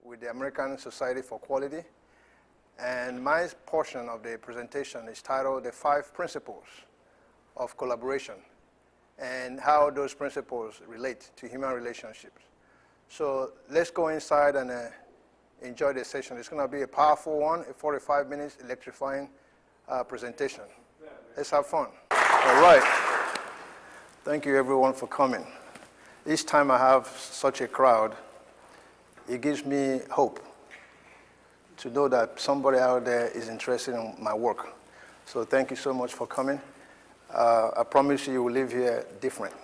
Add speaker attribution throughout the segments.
Speaker 1: with the American Society for Quality. And my portion of the presentation is titled The 5 Principles of Collaboration and how those principles relate to human relationships. So let's go inside and enjoy the session. It's going to be a powerful one, a 45 minutes electrifying presentation. Let's have fun. All right. Thank you everyone for coming. Each time I have such a crowd, it gives me hope to know that somebody out there is interested in my work. So thank you so much for coming. I promise you will leave here different.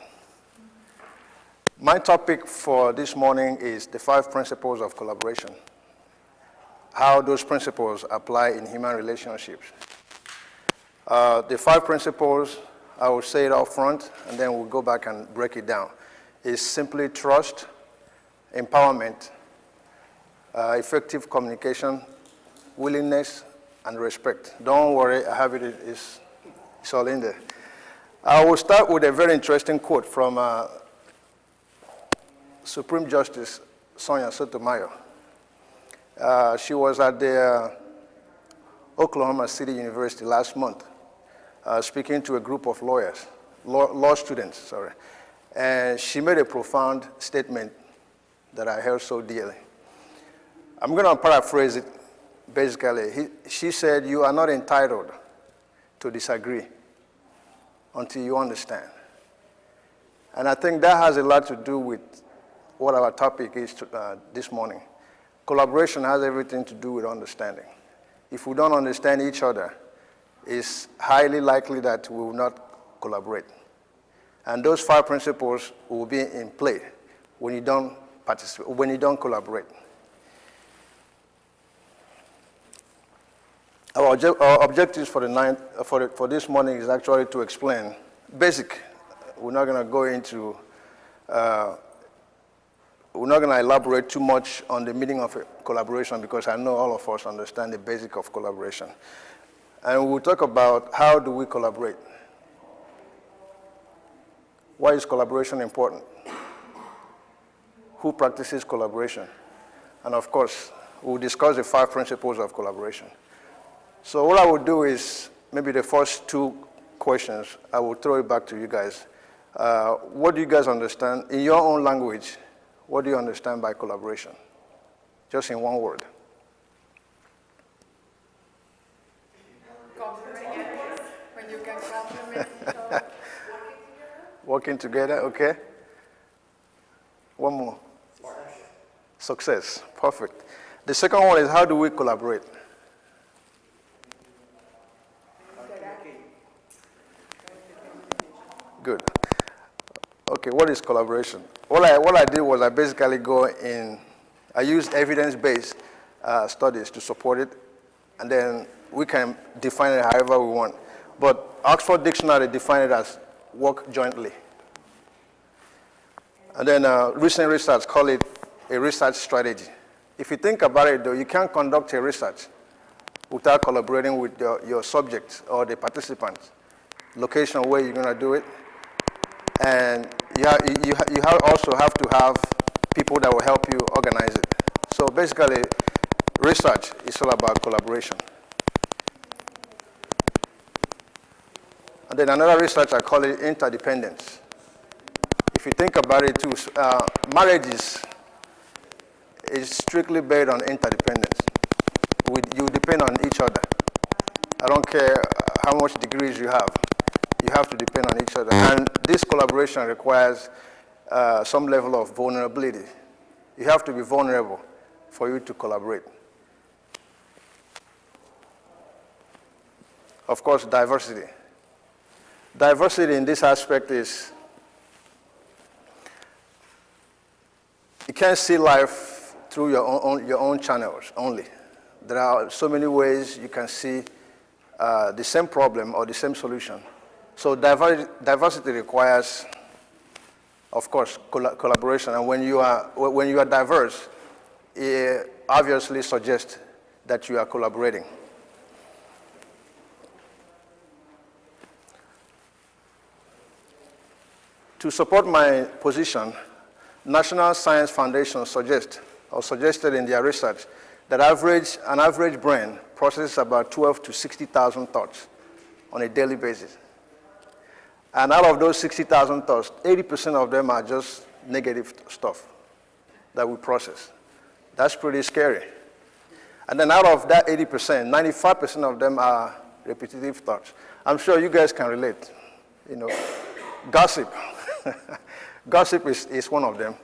Speaker 1: My topic for this morning is the 5 principles of collaboration, how those principles apply in human relationships. The 5 principles, I will say it up front, and then we'll go back and break it down. Is simply trust, empowerment, effective communication, willingness, and respect. Don't worry, I have it's all in there. I will start with a very interesting quote from Supreme Justice Sonia Sotomayor. She was at the Oklahoma City University last month, speaking to a group of law students, sorry. And she made a profound statement that I held so dearly. I'm going to paraphrase it basically. She said, "You are not entitled to disagree until you understand." And I think that has a lot to do with what our topic is this morning. Collaboration has everything to do with understanding. If we don't understand each other, it's highly likely that we will not collaborate. And those 5 principles will be in play when you don't participate, when you don't collaborate. Our objectives for this morning is actually to explain basic. We're not going to go into, we're not going to elaborate too much on the meaning of collaboration because I know all of us understand the basic of collaboration. And we'll talk about how do we collaborate. Why is collaboration important? Who practices collaboration? And of course, we'll discuss the 5 principles of collaboration. So what I will do is, maybe the first 2 questions, I will throw it back to you guys. What do you guys understand? In your own language, what do you understand by collaboration? Just in one word.
Speaker 2: Complement, when you can complement each other.
Speaker 1: Working together, okay. One more. Success, perfect. The second one is, how do we collaborate? Good. Okay, what is collaboration? What I did was I basically I used evidence-based studies to support it, and then we can define it however we want. But Oxford Dictionary defined it as work jointly. And then recent research call it a research strategy. If you think about it though, you can't conduct a research without collaborating with your subjects or the participants, location where you're going to do it, and you also have to have people that will help you organize it. So basically, research is all about collaboration. And then another research, I call it interdependence. If you think about it too, marriage is strictly based on interdependence. You depend on each other. I don't care how much degrees you have to depend on each other. And this collaboration requires some level of vulnerability. You have to be vulnerable for you to collaborate. Of course, diversity. Diversity in this aspect is, you can't see life through your own channels only. There are so many ways you can see the same problem or the same solution. So diversity requires, of course, collaboration. And when you are diverse, it obviously suggests that you are collaborating. To support my position, National Science Foundation suggests or suggested in their research that an average brain processes about 12 to 60,000 thoughts on a daily basis. And out of those 60,000 thoughts, 80% of them are just negative stuff that we process. That's pretty scary. And then out of that 80%, 95% of them are repetitive thoughts. I'm sure you guys can relate. Gossip. Gossip is one of them.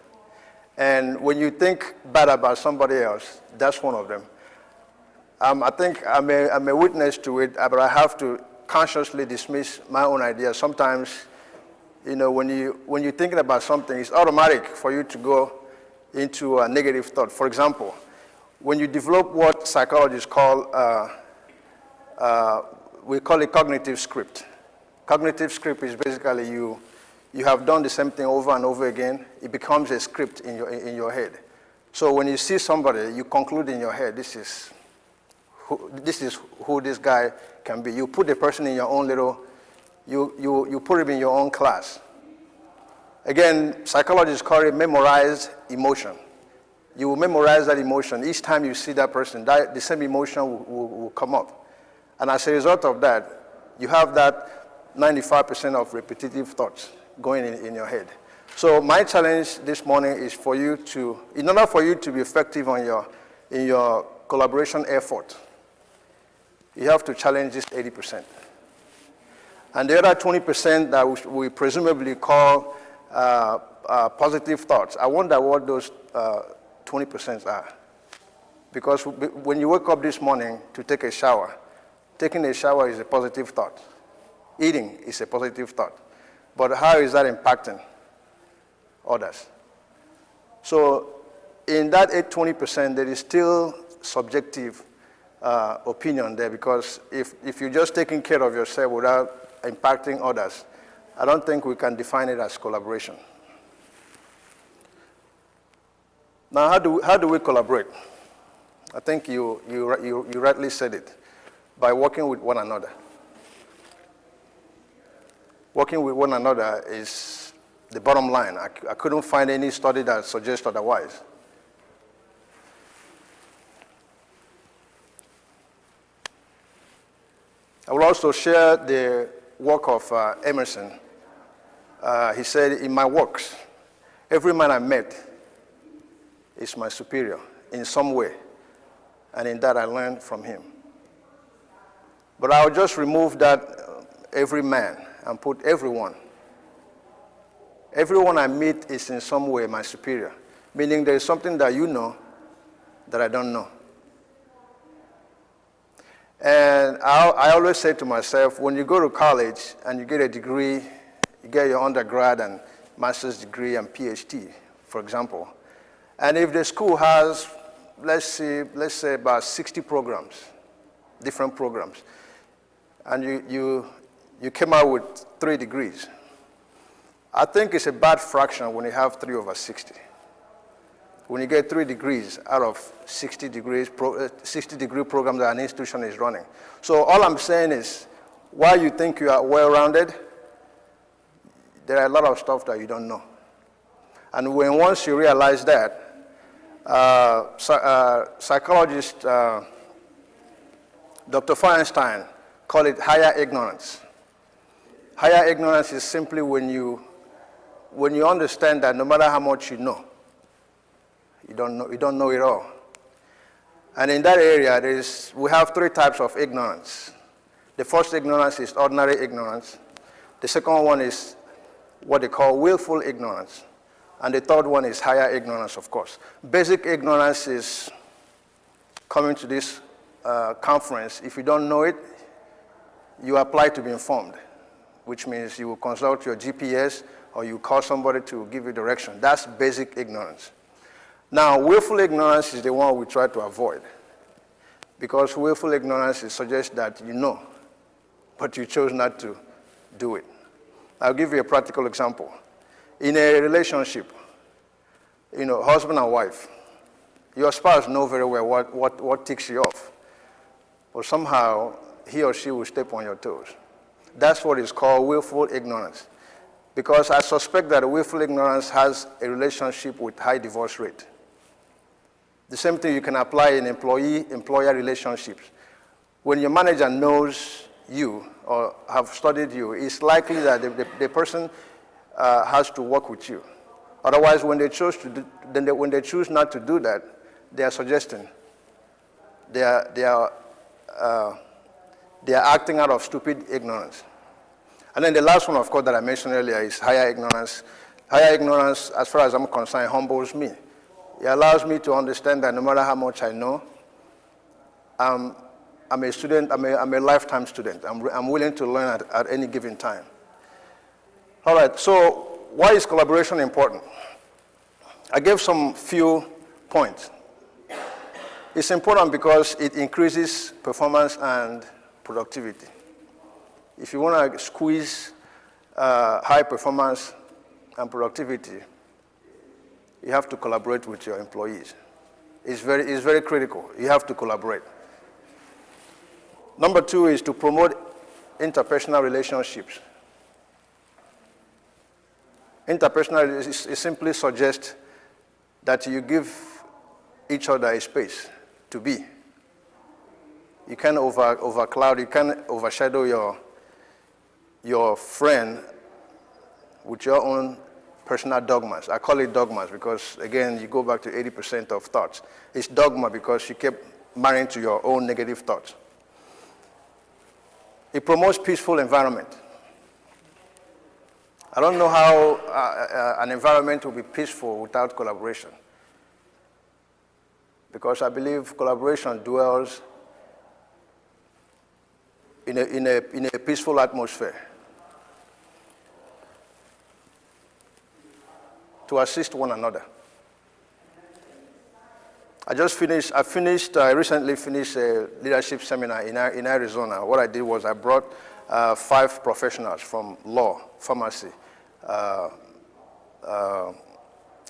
Speaker 1: And when you think bad about somebody else, that's one of them. I think I'm a witness to it, but I have to consciously dismiss my own ideas. Sometimes, when you're thinking about something, it's automatic for you to go into a negative thought. For example, when you develop what psychologists call, we call it cognitive script. Cognitive script is basically you have done the same thing over and over again. It becomes a script in your head. So when you see somebody, you conclude in your head, this is who this guy can be. You put the person in your own you put him in your own class. Again, psychologists call it memorized emotion. You will memorize that emotion. Each time you see that person, the same emotion will come up. And as a result of that, you have that 95% of repetitive thoughts going in your head. So my challenge this morning is for you in order for you to be effective in your collaboration effort, you have to challenge this 80%. And the other 20% that we presumably call positive thoughts, I wonder what those 20% are. Because when you wake up this morning to take a shower, taking a shower is a positive thought. Eating is a positive thought. But how is that impacting others? So in that 20%, there is still subjective opinion there, because if you're just taking care of yourself without impacting others, I don't think we can define it as collaboration. Now, how do we collaborate? I think you rightly said it, by working with one another. Working with one another is the bottom line. I couldn't find any study that suggests otherwise. I will also share the work of Emerson. He said, in my works, every man I met is my superior in some way, and in that I learned from him. But I'll just remove that every man and put everyone. Everyone I meet is in some way my superior, meaning there is something that you know that I don't know. And I always say to myself, when you go to college and you get a degree, you get your undergrad and master's degree and PhD, for example, and if the school has, let's say about 60 programs, different programs, and you came out with 3 degrees, I think it's a bad fraction when you have 3 over 60. When you get 3 degrees out of 60 degree program that an institution is running. So all I'm saying is, while you think you are well-rounded, there are a lot of stuff that you don't know. And once you realize that, psychologist Dr. Feinstein called it higher ignorance. Higher ignorance is simply when you understand that no matter how much you know, you don't know it all. And in that area, we have 3 types of ignorance. The first ignorance is ordinary ignorance. The second one is what they call willful ignorance. And the third one is higher ignorance, of course. Basic ignorance is coming to this conference. If you don't know it, you apply to be informed, which means you will consult your GPS or you call somebody to give you direction. That's basic ignorance. Now, willful ignorance is the one we try to avoid, because willful ignorance suggests that you know, but you chose not to do it. I'll give you a practical example. In a relationship, husband and wife, your spouse knows very well what ticks you off, but somehow he or she will step on your toes. That's what is called willful ignorance, because I suspect that willful ignorance has a relationship with high divorce rate. The same thing you can apply in employee-employer relationships. When your manager knows you or have studied you, it's likely that the person has to work with you. Otherwise, when they choose not to do that, they are suggesting. They are acting out of stupid ignorance. And then the last one, of course, that I mentioned earlier is higher ignorance. Higher ignorance, as far as I'm concerned, humbles me. It allows me to understand that no matter how much I know, I'm a student, I'm a lifetime student. I'm willing to learn at any given time. All right, so why is collaboration important? I gave some few points. It's important because it increases performance and productivity. If you want to squeeze high performance and productivity, you have to collaborate with your employees. It's very critical. You have to collaborate. Number two is to promote interpersonal relationships. Interpersonal is simply suggest that you give each other a space to be. You can't overcloud, you can't overshadow your friend with your own personal dogmas. I call it dogmas because, again, you go back to 80% of thoughts. It's dogma because you kept marrying to your own negative thoughts. It promotes peaceful environment. I don't know how an environment will be peaceful without collaboration, because I believe collaboration dwells in a peaceful atmosphere. To assist one another. I recently finished a leadership seminar in Arizona. What I did was I brought 5 professionals from law, pharmacy,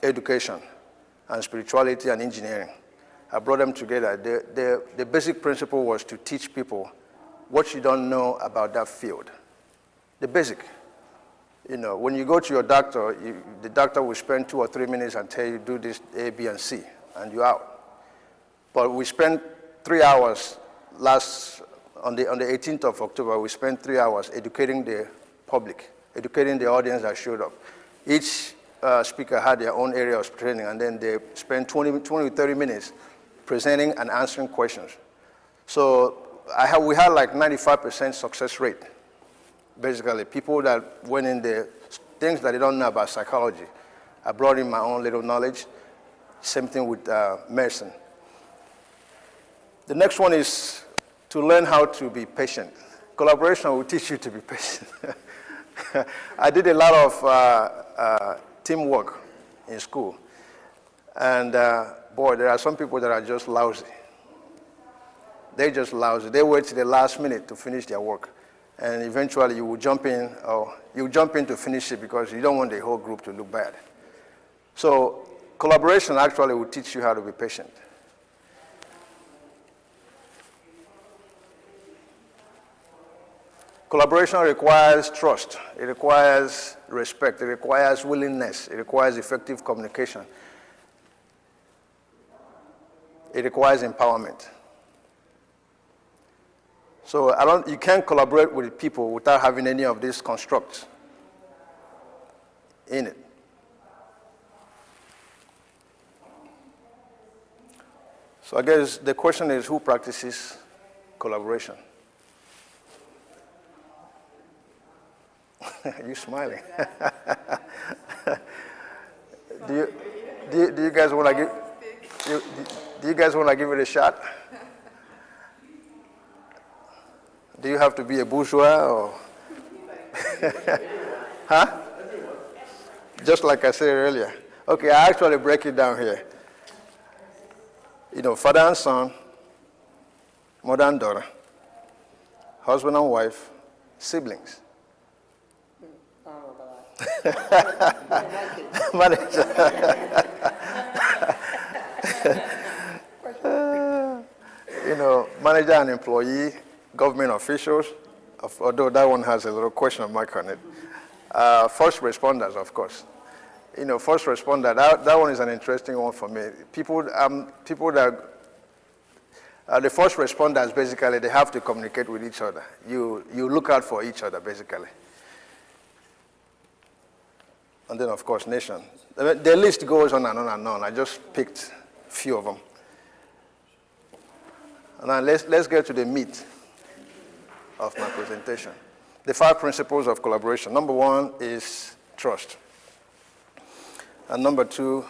Speaker 1: education, and spirituality and engineering. I brought them together. The basic principle was to teach people what you don't know about that field. The basic. You know, when you go to your doctor, the doctor will spend 2 or 3 minutes and tell you do this A, B, and C, and you're out. But we spent 3 hours on the 18th of October, we spent 3 hours educating the public, educating the audience that showed up. Each speaker had their own area of training, and then they spent 20 to 30 minutes presenting and answering questions. So we had like 95% success rate. Basically, people that went in there, things that they don't know about psychology. I brought in my own little knowledge. Same thing with medicine. The next one is to learn how to be patient. Collaboration will teach you to be patient. I did a lot of teamwork in school. And boy, there are some people that are just lousy. They're just lousy. They wait till the last minute to finish their work. And eventually you will jump in, or you jump in to finish it because you don't want the whole group to look bad. So collaboration actually will teach you how to be patient. Collaboration requires trust. It requires respect. It requires willingness. It requires effective communication. It requires empowerment. So you can't collaborate with people without having any of these constructs in it. So I guess the question is, who practices collaboration? You smiling? do you guys want to give? Do you guys want to give it a shot? Do you have to be a bourgeois or? Huh? Just like I said earlier. Okay, I actually break it down here. You know, father and son, mother and daughter, husband and wife, siblings. Manager. You know, manager and employee, government officials, although that one has a little question mark on it. First responders, of course. first responder, that one is an interesting one for me. People that, the first responders, basically, they have to communicate with each other. You look out for each other, basically. And then, of course, nation. The list goes on and on and on. I just picked a few of them. And now let's get to the meat of my presentation. The 5 principles of collaboration. Number 1 is trust. And number 2,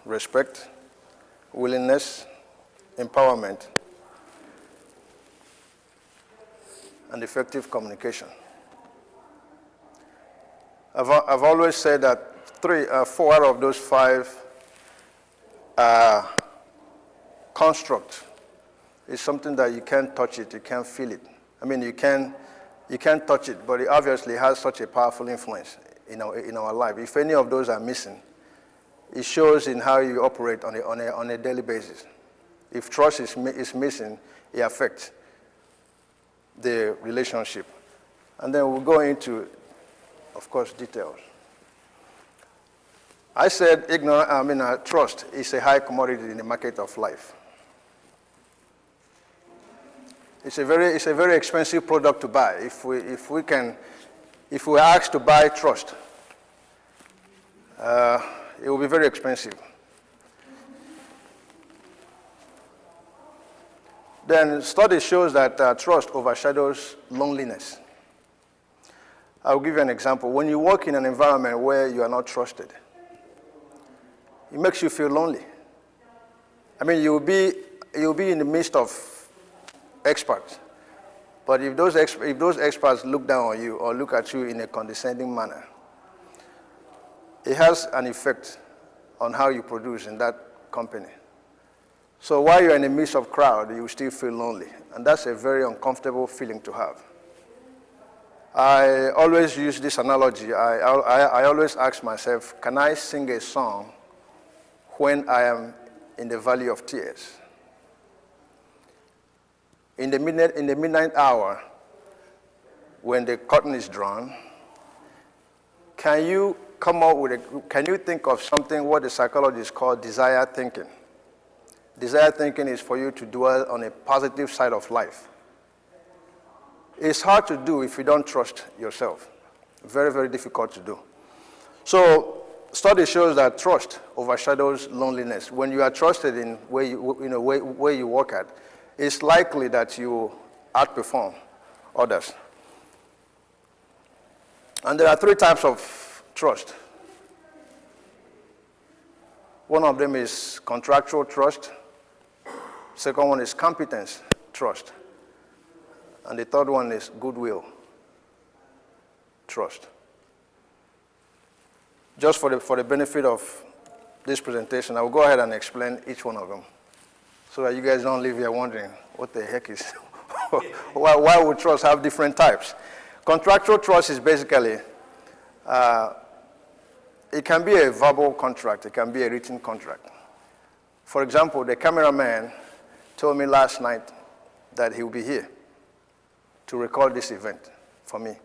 Speaker 1: respect, willingness, empowerment, and effective communication. I've always said that 4 out of those 5 constructs is something that you can't touch it, you can't feel it. I mean, you can't touch it, but it obviously has such a powerful influence in our life. If any of those are missing, it shows in how you operate on a daily basis. If trust is missing, it affects the relationship. And then we'll go into, of course, details. I said trust is a high commodity in the market of life. It's a very expensive product to buy. If we're asked to buy trust, it will be very expensive. Then study shows that trust overshadows loneliness. I'll give you an example. When you work in an environment where you are not trusted, it makes you feel lonely. I mean, you'll be in the midst of experts, but if those experts look down on you or look at you in a condescending manner, it has an effect on how you produce in that company. So while you're in the midst of crowd, you still feel lonely, and that's a very uncomfortable feeling to have. I always use this analogy. I always ask myself, can I sing a song when I am in the valley of tears? In the midnight hour, when the curtain is drawn, can you think of something what the psychologists call desire thinking? Desire thinking is for you to dwell on a positive side of life. It's hard to do if you don't trust yourself. Very, very difficult to do. So, study shows that trust overshadows loneliness. When you are trusted in where you work at, it's likely that you outperform others. And there are 3 types of trust. One of them is contractual trust. Second one is competence trust. And the third one is goodwill trust. Just for the benefit of this presentation, I will go ahead and explain each one of them, so that you guys don't leave here wondering, what the heck is, why would trust have different types? Contractual trust is basically, it can be a verbal contract, it can be a written contract. For example, the cameraman told me last night that he will be here to record this event for me.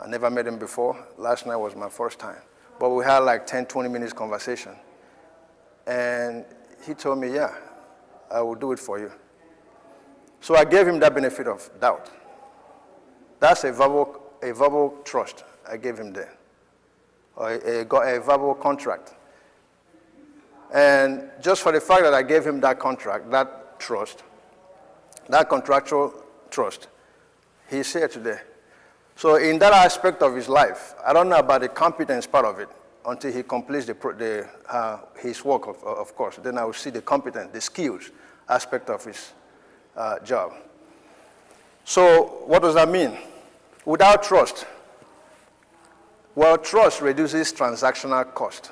Speaker 1: I never met him before. Last night was my first time. But we had like 10, 20 minutes conversation. And he told me, yeah, I will do it for you. So I gave him that benefit of doubt. That's a verbal trust I gave him there, or a verbal contract. And just for the fact that I gave him that contract, that trust, that contractual trust, he's here today. So in that aspect of his life, I don't know about the competence part of it until he completes his work, of course. Then I will see the competence, the skills aspect of his job. So what does that mean? Without trust, well, trust reduces transactional cost.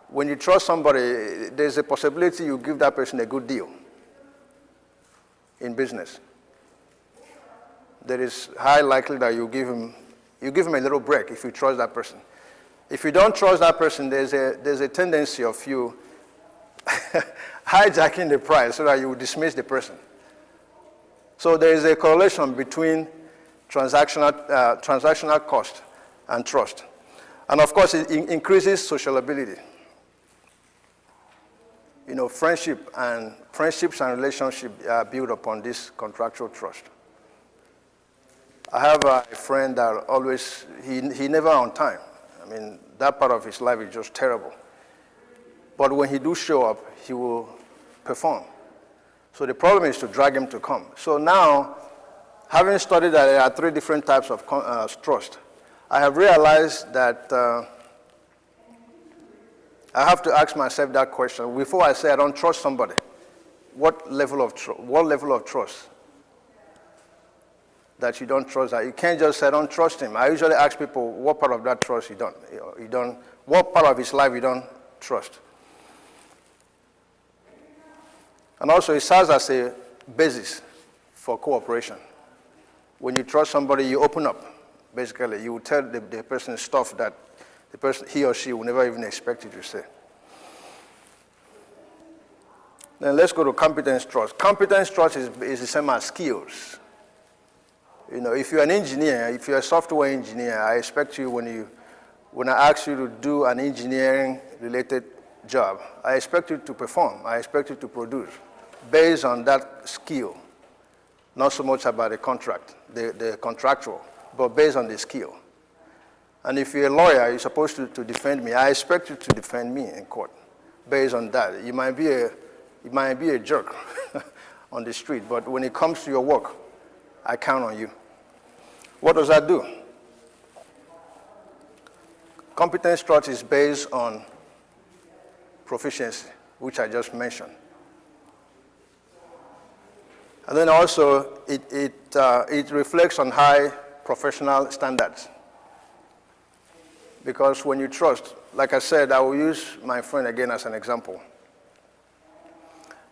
Speaker 1: When you trust somebody, there's a possibility you give that person a good deal in business. There is high likelihood that you give him a little break if you trust that person. If you don't trust that person, there's a tendency of you hijacking the price so that you dismiss the person. So there is a correlation between transactional cost and trust. And of course, it increases sociability. You know, friendships and relationships are built upon this contractual trust. I have a friend that always, he never on time. I mean, that part of his life is just terrible. But when he do show up, he will perform. So the problem is to drag him to come. So now, having studied that there are 3 different types of trust, I have realized that I have to ask myself that question. Before I say I don't trust somebody, what level of trust that you don't trust that? You can't just say I don't trust him. I usually ask people what part of that trust you don't, what part of his life you don't trust. And also it serves as a basis for cooperation. When you trust somebody, you open up. Basically, you will tell the person stuff that the person, he or she, will never even expect you to say. Then let's go to competence trust. Competence trust is the same as skills. You know, if you're an engineer, if you're a software engineer, I expect you when I ask you to do an engineering-related job, I expect you to perform. I expect you to produce based on that skill. Not so much about the contract, the contractual, but based on the skill. And if you're a lawyer, you're supposed to defend me. I expect you to defend me in court based on that. You might be a jerk on the street, but when it comes to your work, I count on you. What does that do? Competence trust is based on proficiency, which I just mentioned. And then also, it reflects on high professional standards. Because when you trust, like I said, I will use my friend again as an example.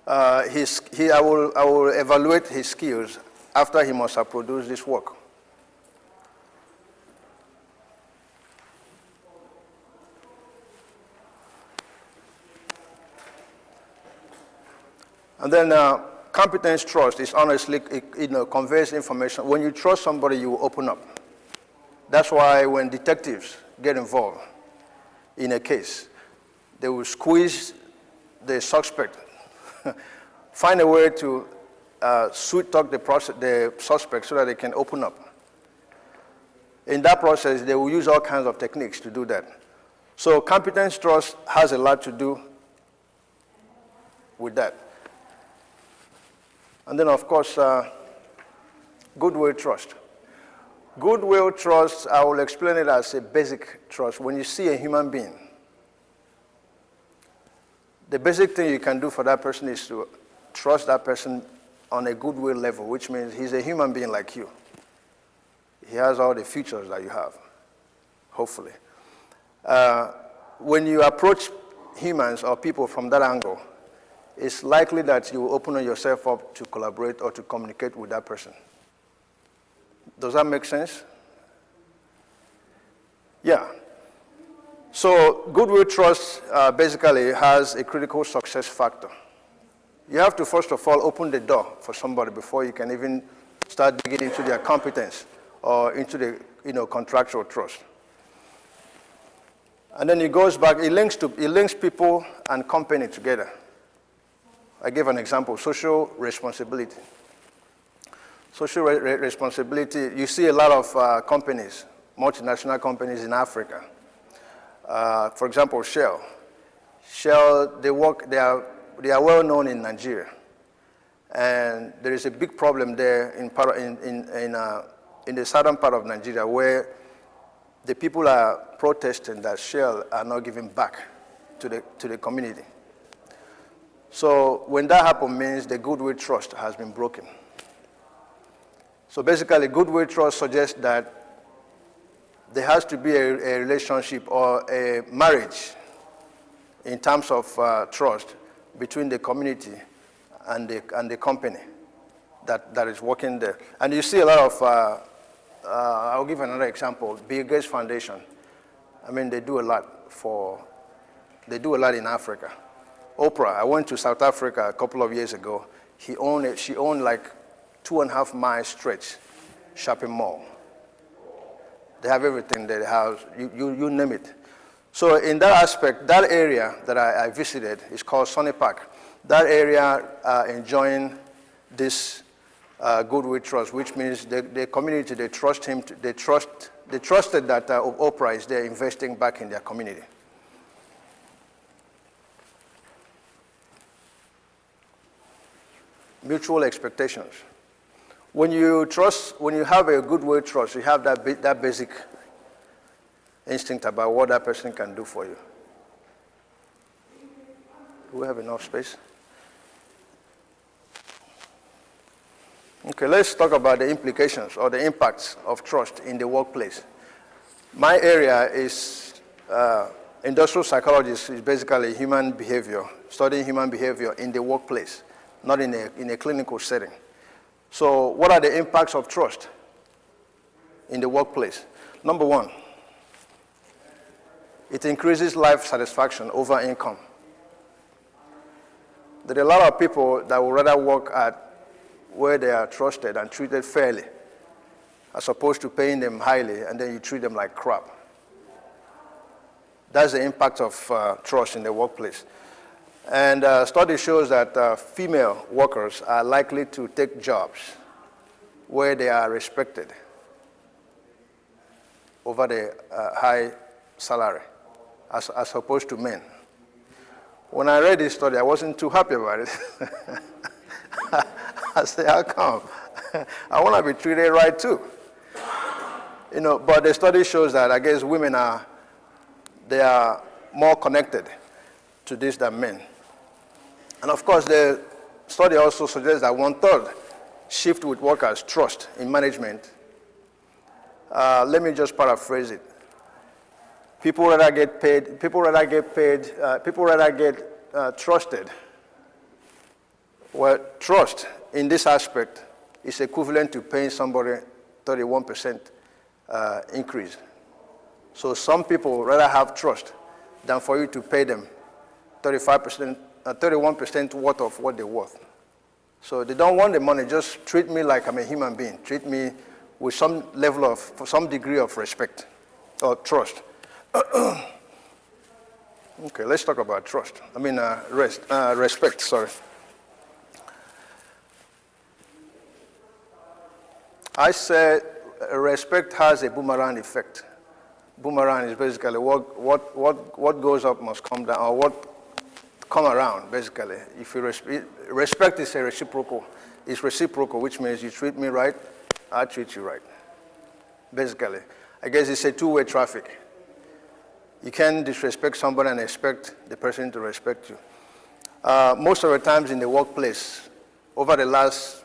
Speaker 1: I will evaluate his skills after he must have produced this work. And then competence trust is honestly, it conveys information. When you trust somebody, you will open up. That's why when detectives get involved in a case, they will squeeze the suspect, find a way to sweet-talk the suspect so that they can open up. In that process, they will use all kinds of techniques to do that. So competence trust has a lot to do with that. And then, of course, goodwill trust. Goodwill trust, I will explain it as a basic trust. When you see a human being, the basic thing you can do for that person is to trust that person on a goodwill level, which means he's a human being like you. He has all the features that you have, hopefully. When you approach humans or people from that angle, it's likely that you will open yourself up to collaborate or to communicate with that person. Does that make sense? Yeah. So goodwill trust basically has a critical success factor. You have to, first of all, open the door for somebody before you can even start digging into their competence or into the contractual trust. And then it goes back, it links people and company together. I gave an example, social responsibility. Social responsibility, you see a lot of companies, multinational companies in Africa. For example, Shell. Shell, they are well known in Nigeria. And there is a big problem there in the southern part of Nigeria where the people are protesting that Shell are not giving back to the community. So when that happens, means the goodwill trust has been broken. So basically, goodwill trust suggests that there has to be a relationship or a marriage in terms of trust between the community and the company that is working there. And you see a lot of, I'll give another example, Bill Gates Foundation. I mean, they do a lot in Africa. Oprah, I went to South Africa a couple of years ago. She owned like 2.5 mile stretch shopping mall. They have everything. They have, you name it. So in that aspect, that area that I visited is called Sunny Park. That area enjoying this goodwill trust, which means the community, they trust him, they trusted that Oprah is there investing back in their community. Mutual expectations. When you have a goodwill trust, you have that basic instinct about what that person can do for you. Do we have enough space? Okay, let's talk about the implications or the impacts of trust in the workplace. My area is industrial psychology is basically human behavior, studying human behavior in the workplace, not in a clinical setting. So what are the impacts of trust in the workplace? Number one, it increases life satisfaction over income. There are a lot of people that would rather work at where they are trusted and treated fairly, as opposed to paying them highly and then you treat them like crap. That's the impact of trust in the workplace. And study shows that female workers are likely to take jobs where they are respected over the high salary, as opposed to men. When I read this study, I wasn't too happy about it. I said, how come? I want to be treated right too. You know, but the study shows that I guess women are more connected to this than men. And of course, the study also suggests that 1/3 shift with workers' trust in management. Let me just paraphrase it. People rather get trusted. Well, trust in this aspect is equivalent to paying somebody 31% increase. So some people rather have trust than for you to pay them 31% worth of what they're worth. So they don't want the money, just treat me like I'm a human being. Treat me with some level of, some degree of respect or trust. Okay, let's talk about trust. Respect, sorry. I said respect has a boomerang effect. Boomerang is basically what goes up must come down, or what come around, basically. If you respect is reciprocal, which means you treat me right, I treat you right. Basically, I guess it's a two-way traffic. You can't disrespect somebody and expect the person to respect you. Most of the times in the workplace, over the last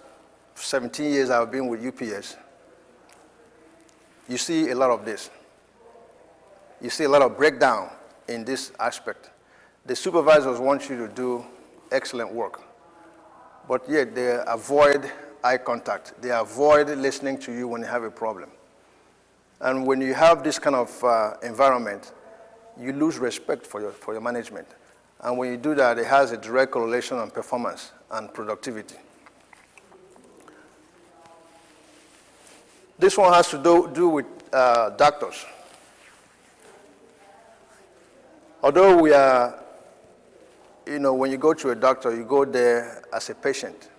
Speaker 1: 17 years I've been with UPS, you see a lot of this. You see a lot of breakdown in this aspect. The supervisors want you to do excellent work, but yet they avoid eye contact. They avoid listening to you when you have a problem. And when you have this kind of environment, you lose respect for your management. And when you do that, it has a direct correlation on performance and productivity. This one has to do with doctors. Although we are, when you go to a doctor, you go there as a patient.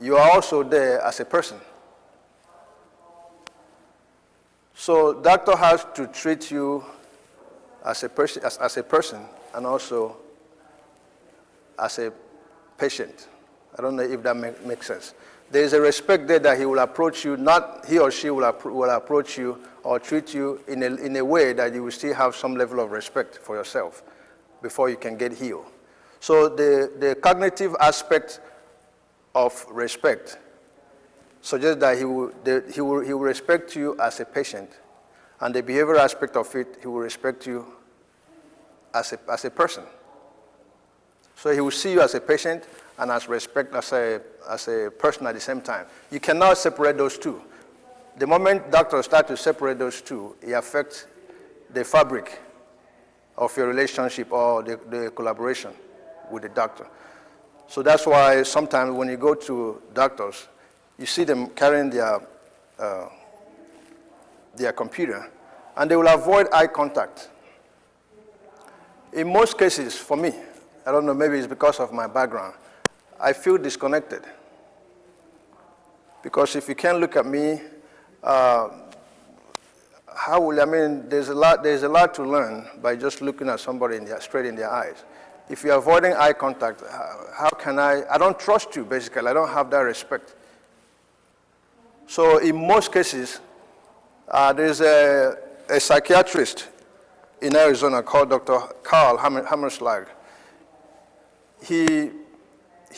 Speaker 1: You are also there as a person. So doctor has to treat you as a person and also as a patient. I don't know if that makes sense. There is a respect there that he will approach you, not he or she will approach you or treat you in a way that you will still have some level of respect for yourself before you can get healed. So the cognitive aspect of respect suggests that he will respect you as a patient, and the behavioral aspect of it, he will respect you as a person. So he will see you as a patient and as a person at the same time. You cannot separate those two. The moment doctors start to separate those two, it affects the fabric of your relationship or the collaboration with the doctor. So that's why sometimes when you go to doctors, you see them carrying their their computer, and they will avoid eye contact. In most cases, for me, I don't know, maybe it's because of my background, I feel disconnected. Because if you can't look at me, how will, I mean, there's a lot to learn by just looking at somebody straight in their eyes. If you're avoiding eye contact, how can I don't trust you, basically. I don't have that respect. So in most cases, there's a psychiatrist in Arizona called Dr. Carl Hammerschlag. He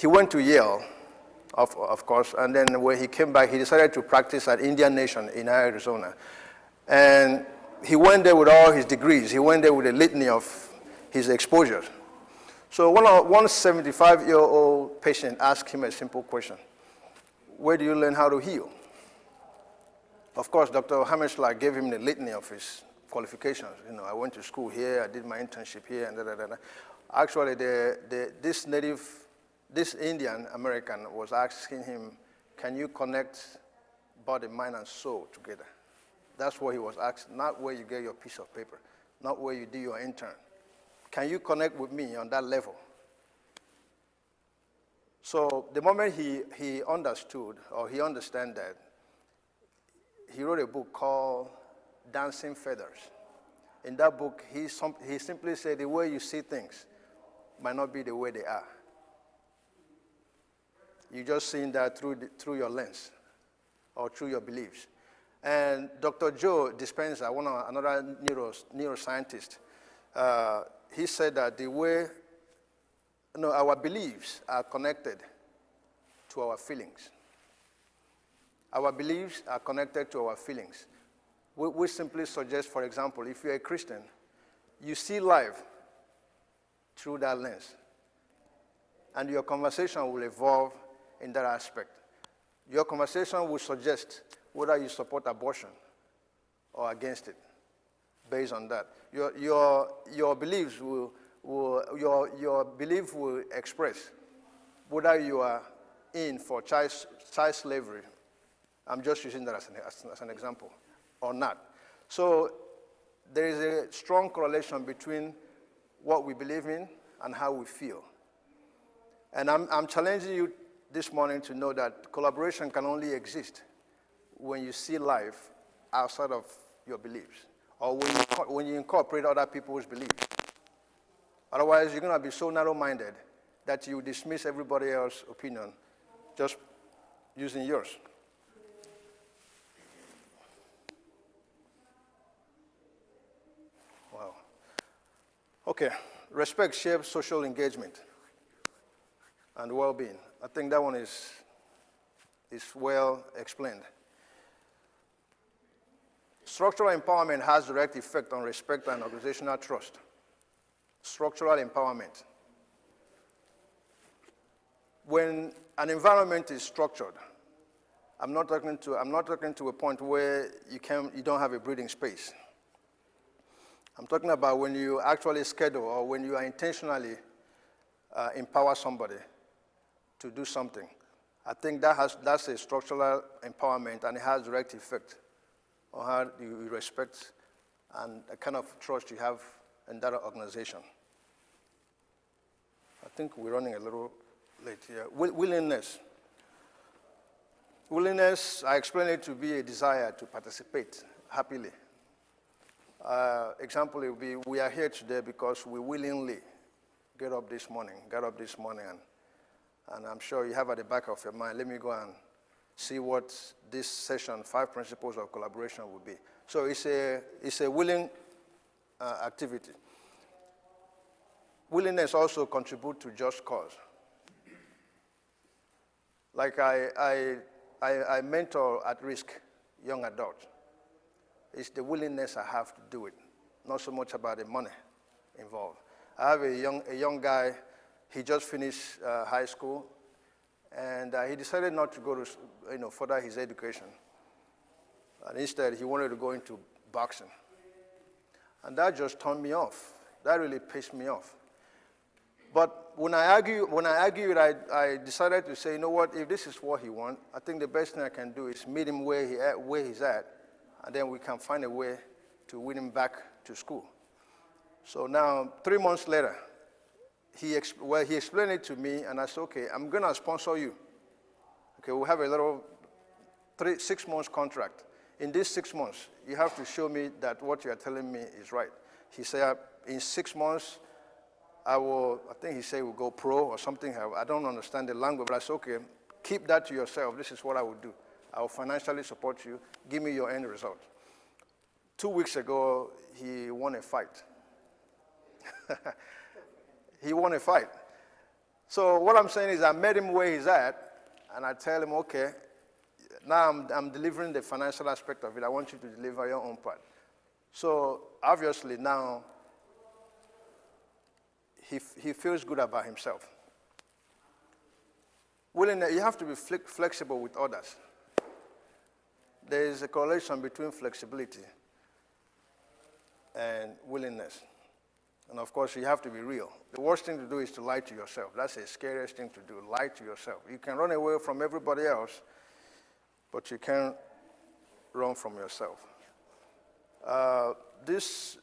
Speaker 1: went to Yale, of course, and then when he came back, he decided to practice at Indian Nation in Arizona. And he went there with all his degrees. He went there with a litany of his exposures. So one 75-year-old patient asked him a simple question: where do you learn how to heal? Of course, Dr. Hammerschlag gave him the litany of his qualifications. You know, I went to school here, I did my internship here, and da-da-da-da. Actually, this Indian American was asking him, can you connect body, mind, and soul together? That's what he was asking, not where you get your piece of paper, not where you do your intern. Can you connect with me on that level? So the moment he understood, or he understand that, he wrote a book called Dancing Feathers. In that book, he simply said the way you see things might not be the way they are. You're just seeing that through your lens or through your beliefs. And Dr. Joe Dispenza, another neuroscientist, he said that our beliefs are connected to our feelings. Our beliefs are connected to our feelings. We simply suggest, for example, if you're a Christian, you see life through that lens. And your conversation will evolve in that aspect. Your conversation will suggest whether you support abortion or against it, based on that. Your beliefs your belief will express whether you are in for child slavery. I'm just using that as an example, or not. So there is a strong correlation between what we believe in and how we feel. And I'm challenging you this morning to know that collaboration can only exist when you see life outside of your beliefs, or when you incorporate other people's beliefs. Otherwise, you're going to be so narrow-minded that you dismiss everybody else's opinion just using yours. Wow. Okay, respect shapes social engagement and well-being. I think that one is well explained. Structural empowerment has direct effect on respect and organizational trust. Structural empowerment. When an environment is structured, I'm not talking to a point where you don't have a breathing space. I'm talking about when you actually schedule or when you are intentionally empower somebody to do something. I think that's a structural empowerment, and it has direct effect on how you respect and the kind of trust you have in that organization. I think we're running a little late here. Willingness. Willingness, I explain it to be a desire to participate happily. Example, it would be, we are here today because we willingly got up this morning, and I'm sure you have at the back of your mind, let me go and see what this session, 5 principles of collaboration, would be. So it's a willing activity. Willingness also contributes to just cause. Like I mentor at-risk young adults. It's the willingness I have to do it, not so much about the money involved. I have a young guy, he just finished high school, and he decided not to go to further his education. And instead, he wanted to go into boxing. And that just turned me off. That really pissed me off. But when I argued, I decided to say, you know what, if this is what he wants, I think the best thing I can do is meet him where he's at and then we can find a way to win him back to school. So now, 3 months later, he explained it to me, and I said, okay, I'm going to sponsor you. Okay, we'll have a little 6 months contract. In these 6 months, you have to show me that what you are telling me is right. He said, in 6 months, I think he said we'll go pro or something. I don't understand the language, but I said, okay, keep that to yourself. This is what I will do. I will financially support you. Give me your end result. 2 weeks ago, he won a fight. He won a fight. So what I'm saying is I met him where he's at, and I tell him, okay, now I'm delivering the financial aspect of it. I want you to deliver your own part. So obviously now he feels good about himself. You have to be flexible with others. There is a correlation between flexibility and willingness. And of course, you have to be real. The worst thing to do is to lie to yourself. That's the scariest thing to do, lie to yourself. You can run away from everybody else, but you can't run from yourself. This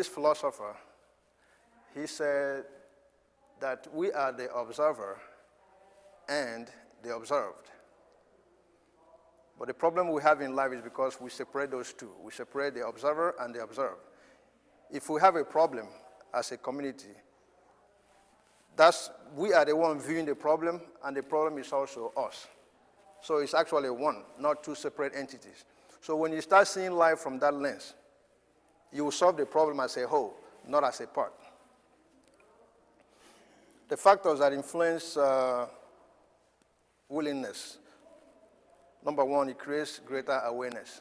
Speaker 1: philosopher, he said that we are the observer and the observed. But the problem we have in life is because we separate those two. We separate the observer and the observed. If we have a problem as a community, we are the one viewing the problem, and the problem is also us. So it's actually one, not two separate entities. So when you start seeing life from that lens, you will solve the problem as a whole, not as a part. The factors that influence willingness. Number one, it creates greater awareness.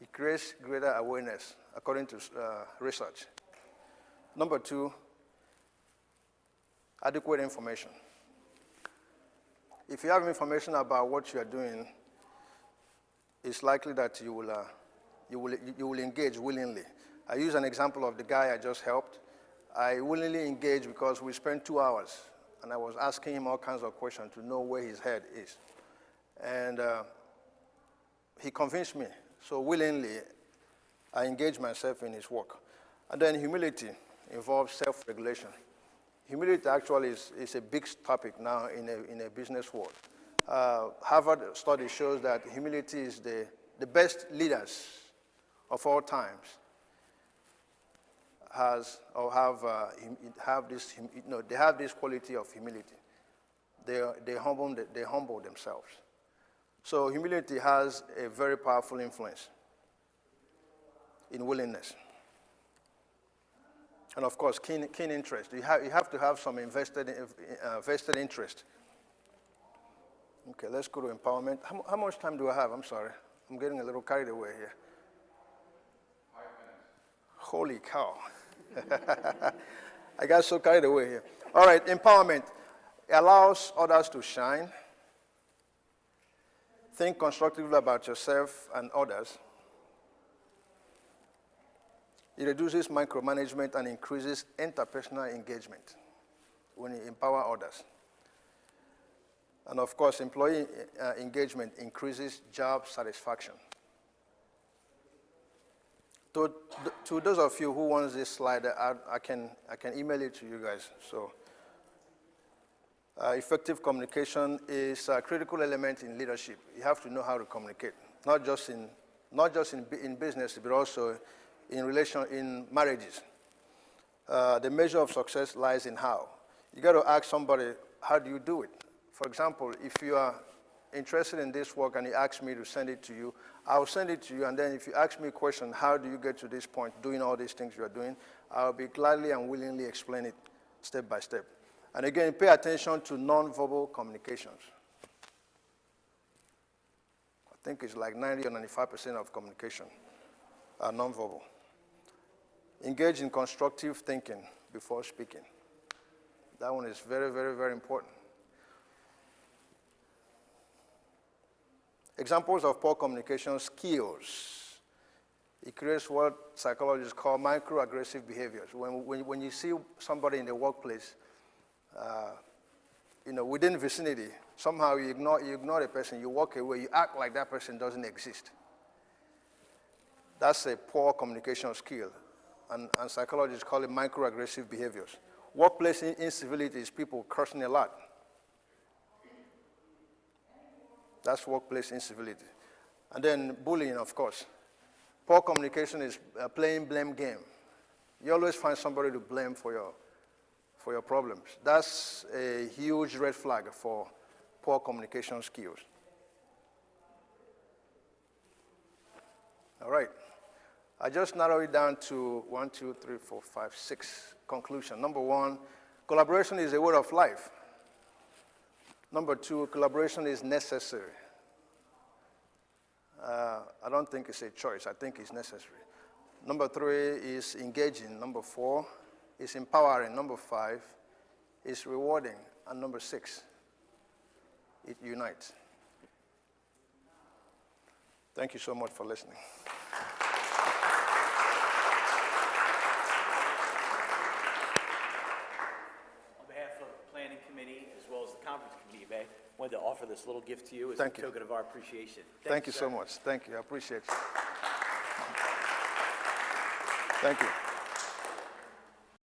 Speaker 1: It creates greater awareness, according to research. Number two, adequate information. If you have information about what you are doing, it's likely that you will engage willingly. I use an example of the guy I just helped. I willingly engaged because we spent 2 hours, and I was asking him all kinds of questions to know where his head is. And he convinced me. So willingly, I engage myself in his work. And then humility involves self-regulation. Humility actually is a big topic now in a business world. Harvard study shows that humility is the best leaders of all times have this quality of humility. They humble themselves. So humility has a very powerful influence in willingness. And of course, keen interest. You have to have some vested interest. Okay, let's go to empowerment. How much time do I have? I'm sorry. I'm getting a little carried away here.
Speaker 3: 5 minutes.
Speaker 1: Holy cow. I got so carried away here. All right, empowerment. It allows others to shine. Think constructively about yourself and others. It reduces micromanagement and increases interpersonal engagement when you empower others. And of course, employee engagement increases job satisfaction. To those of you who want this slide, I can email it to you guys. So, effective communication is a critical element in leadership. You have to know how to communicate, not just in business, but also in marriages. The measure of success lies in how. You got to ask somebody, how do you do it? For example, if you are interested in this work and you ask me to send it to you, I'll send it to you, and then if you ask me a question, how do you get to this point, doing all these things you are doing, I'll be gladly and willingly explain it step by step. And again, pay attention to nonverbal communications. I think it's like 90 or 95% of communication are nonverbal. Engage in constructive thinking before speaking. That one is very, very, very important. Examples of poor communication skills. It creates what psychologists call microaggressive behaviors. When you see somebody in the workplace within vicinity, somehow you ignore the person, you walk away, you act like that person doesn't exist. That's a poor communication skill, and psychologists call it microaggressive behaviors. Workplace incivility is people cursing a lot. That's workplace incivility. And then bullying, of course. Poor communication is playing blame game. You always find somebody to blame for your problems. That's a huge red flag for poor communication skills. All right. I just narrowed it down to 1, 2, 3, 4, 5, 6 conclusion. Number 1, collaboration is a way of life. Number 2, collaboration is necessary. I don't think it's a choice. I think it's necessary. Number 3 is engaging. Number 4 is empowering. Number 5 is rewarding. And number 6, it unites. Thank you so much for listening.
Speaker 4: On behalf of the Planning Committee, as well as the Conference Committee, Ibeh, I wanted to offer this little gift to you as
Speaker 1: Thank
Speaker 4: a
Speaker 1: you.
Speaker 4: token of our appreciation.
Speaker 1: Thank you so much. Thank you. I appreciate you. Thank you.